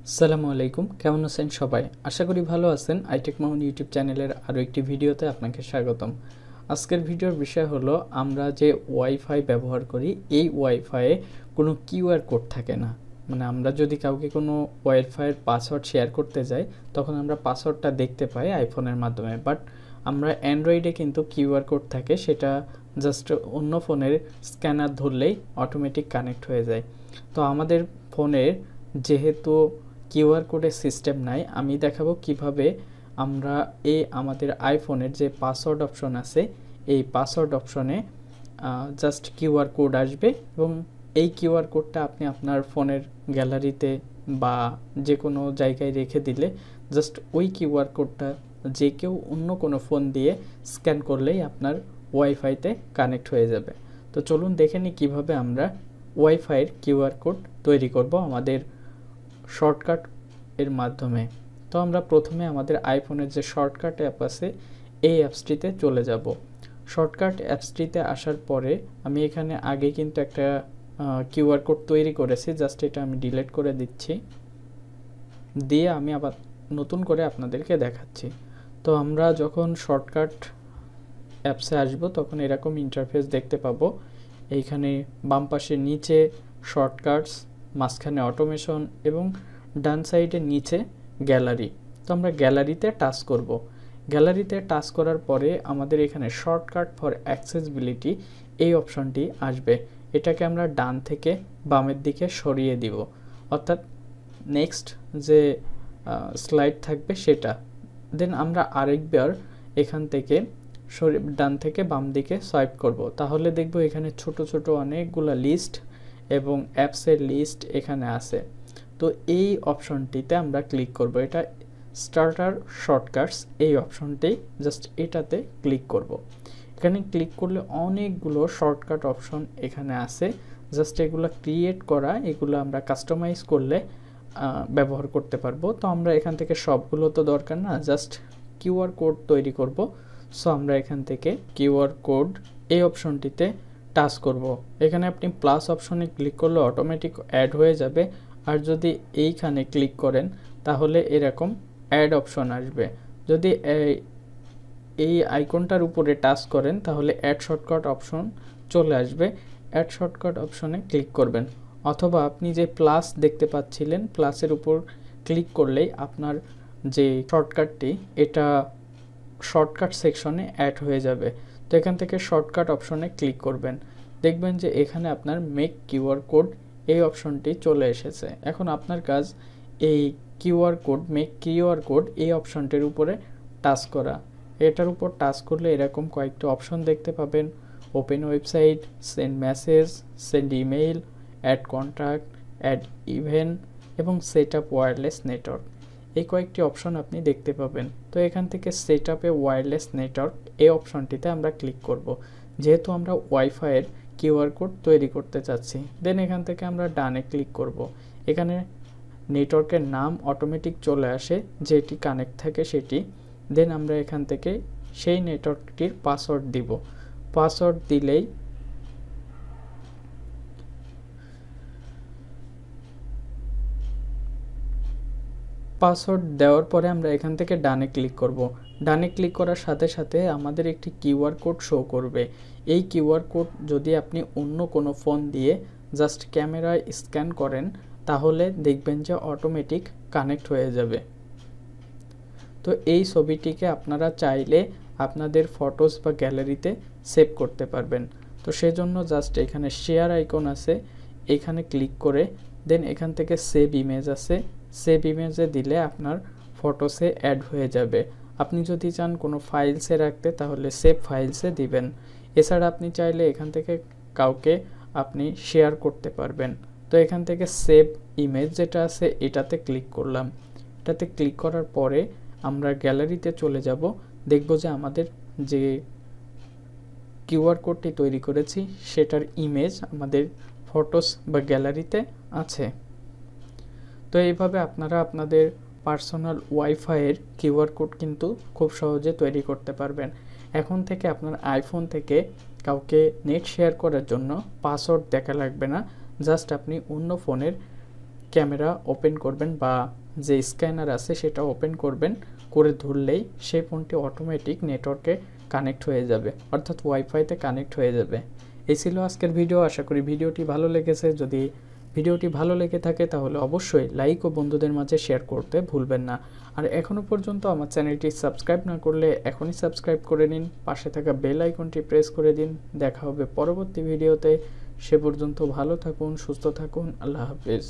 আসসালামু আলাইকুম, কেমন আছেন সবাই? আশা করি ভালো আছেন। iTechMamun ইউটিউব চ্যানেলের আরও একটি ভিডিওতে আপনাকে স্বাগতম। আজকের ভিডিওর বিষয় হলো আমরা যে ওয়াইফাই ব্যবহার করি, এই ওয়াইফাইয়ে কোনো কিউআর কোড থাকে না। মানে আমরা যদি কাউকে কোনো ওয়াইফাইয়ের পাসওয়ার্ড শেয়ার করতে যাই, তখন আমরা পাসওয়ার্ডটা দেখতে পাই আইফোনের মাধ্যমে, বাট আমরা অ্যান্ড্রয়েডে কিন্তু কিউআর কোড থাকে, সেটা জাস্ট অন্য ফোনের স্ক্যানার ধরলেই অটোমেটিক কানেক্ট হয়ে যায়। তো আমাদের ফোনের যেহেতু কিউআর কোডের সিস্টেম নাই, আমি দেখাবো কিভাবে আমরা আমাদের আইফোনের যে পাসওয়ার্ড অপশন আছে, এই পাসওয়ার্ড অপশনে জাস্ট কিউআর কোড আসবে এবং এই কিউআর কোডটা আপনি আপনার ফোনের গ্যালারিতে বা যে কোনো জায়গায় রেখে দিলে জাস্ট ওই কিউআর কোডটা যে কেউ অন্য কোনো ফোন দিয়ে স্ক্যান করলেই আপনার ওয়াইফাইতে কানেক্ট হয়ে যাবে। তো চলুন দেখে নিই কীভাবে আমরা ওয়াইফাইয়ের কিউআর কোড তৈরি করব আমাদের শর্টকাট এর মাধ্যমে। তো আমরা প্রথমে আমাদের আইফোনের যে শর্টকাট অ্যাপ আছে, এই অ্যাপসটিতে চলে যাব। শর্টকাট অ্যাপসটিতে আসার পরে আমি এখানে আগে কিন্তু একটা কিউআর কোড তৈরি করেছি, জাস্ট এটা আমি ডিলিট করে দিচ্ছি, দিয়ে আমি আবার নতুন করে আপনাদেরকে দেখাচ্ছি। তো আমরা যখন শর্টকাট অ্যাপসে আসব তখন এরকম ইন্টারফেস দেখতে পাবো। এইখানে বাম পাশে নিচে শর্টকাটস, মাঝখানে অটোমেশন এবং ডান সাইডে নিচে গ্যালারি। তো আমরা গ্যালারিতে টাচ করব। গ্যালারিতে টাচ করার পরে আমাদের এখানে শর্টকাট ফর অ্যাক্সেসিবিলিটি এই অপশনটি আসবে। এটাকে আমরা ডান থেকে বামের দিকে সরিয়ে দিব, অর্থাৎ নেক্সট যে স্লাইড থাকবে সেটা। দেন আমরা আরেকবার এখান থেকে ডান থেকে বাম দিকে সোয়াইপ করব, তাহলে দেখব এখানে ছোট ছোট অনেকগুলো লিস্ট এবং অ্যাপসের লিস্ট এখানে আছে। তো এই অপশনটিতে আমরা ক্লিক করব, এটা স্টার্টার শর্টকাটস, এই অপশনটি জাস্ট এটাতে ক্লিক করব। এখানে ক্লিক করলে অনেকগুলো শর্টকাট অপশন এখানে আছে, জাস্ট এগুলো ক্রিয়েট করা, এগুলো আমরা কাস্টমাইজ করলে ব্যবহার করতে পারবো। তো আমরা এখান থেকে সবগুলো তো দরকার না, জাস্ট কিউআর কোড তৈরি করব। সো আমরা এখান থেকে কিউআর কোড এই অপশনটিতে টাচ করব। এখানে আপনি প্লাস অপশনে ক্লিক করলে অটোমেটিক অ্যাড হয়ে যাবে, আর যদি এইখানে ক্লিক করেন তাহলে এরকম অ্যাড অপশন আসবে। যদি এই আইকনটার উপরে টাচ করেন তাহলে অ্যাড শর্টকাট অপশন চলে আসবে। অ্যাড শর্টকাট অপশনে ক্লিক করবেন, অথবা আপনি যে প্লাস দেখতে পাচ্ছিলেন, প্লাসের উপর ক্লিক করলেই আপনার যে শর্টকাটটি এটা শর্টকাট সেকশনে অ্যাড হয়ে যাবে। তো এখান থেকে শর্টকাট অপশনে ক্লিক করবেন, দেখবেন যে এখানে আপনার মেক কিউআর কোড এই অপশনটি চলে এসেছে। এখন আপনার কাজ এই QR code, make QR code এই অপশনটির উপরে টাচ করা। এটার উপর টাচ করলে এরকম কয়েকটা অপশন দেখতে পাবেন: open website, send message, send email, add contact, add event এবং সেট আপ ওয়্যারলেস নেটওয়ার্ক। এই কয়েকটি অপশন আপনি দেখতে পাবেন। তো এখান থেকে সেট আপে ওয়্যারলেস নেটওয়ার্ক এই অপশনটিতে আমরা ক্লিক করব, যেহেতু আমরা ওয়াইফাইয়ের কিউআর কোড তৈরি করতে চাচ্ছি। দেন এখান থেকে আমরা ডানে ক্লিক করব। এখানে নেটওয়ার্কের নাম অটোমেটিক চলে আসে, যেটি কানেক্ট থাকে সেটি। দেন আমরা এখান থেকে সেই নেটওয়ার্কটির পাসওয়ার্ড দিব। পাসওয়ার্ড দিলেই পাসওয়ার্ড দেওয়ার পরে আমরা এখান থেকে ডানে ক্লিক করব। ডানে ক্লিক করার সাথে সাথে আমাদের একটি কিউআর কোড শো করবে। এই কিউআর কোড যদি আপনি অন্য কোনো ফোন দিয়ে জাস্ট ক্যামেরায় স্ক্যান করেন তাহলে দেখবেন যে অটোমেটিক কানেক্ট হয়ে যাবে। তো এই ছবিটিকে আপনারা চাইলে আপনাদের ফটোস বা গ্যালারিতে সেভ করতে পারবেন। তো সেজন্য জাস্ট এখানে শেয়ার আইকন আছে, এখানে ক্লিক করে দেন এখান থেকে সেভ ইমেজ আছে, সেভ ইমেজে দিলে আপনার ফটোসে অ্যাড হয়ে যাবে। আপনি যদি চান কোনো ফাইলসে রাখতে তাহলে সেভ ফাইলসে দিবেন। এছাড়া আপনি চাইলে এখান থেকে কাউকে আপনি শেয়ার করতে পারবেন। তো এখান থেকে সেভ ইমেজ যেটা আছে এটাতে ক্লিক করলাম। এটাতে ক্লিক করার পরে আমরা গ্যালারিতে চলে যাব, দেখব যে আমাদের যে কিউআর কোডটি তৈরি করেছি সেটার ইমেজ আমাদের ফটোস বা গ্যালারিতে আছে। তো এইভাবে আপনারা আপনাদের পার্সোনাল ওয়াইফাইয়ের কিউআর কোড কিন্তু খুব সহজে তৈরি করতে পারবেন। এখন থেকে আপনার আইফোন থেকে কাউকে নেট শেয়ার করার জন্য পাসওয়ার্ড দেখা লাগবে না, জাস্ট আপনি অন্য ফোনের ক্যামেরা ওপেন করবেন বা যে স্ক্যানার আছে সেটা ওপেন করবেন, করে ধরলেই সেই ফোনটি অটোমেটিক নেটওয়ার্কে কানেক্ট হয়ে যাবে, অর্থাৎ ওয়াইফাইতে কানেক্ট হয়ে যাবে। এই ছিল আজকের ভিডিও। আশা করি ভিডিওটি ভালো লেগেছে। যদি ভিডিওটি ভালো লেগে থাকে তাহলে অবশ্যই লাইক ও বন্ধুদের মাঝে শেয়ার করতে ভুলবেন না। আর এখনও পর্যন্ত আমার চ্যানেলটি সাবস্ক্রাইব না করলে এখনই সাবস্ক্রাইব করে নিন, পাশে থাকা বেল আইকনটি প্রেস করে দিন। দেখা হবে পরবর্তী ভিডিওতে। সে পর্যন্ত ভালো থাকুন, সুস্থ থাকুন। আল্লাহ হাফেজ।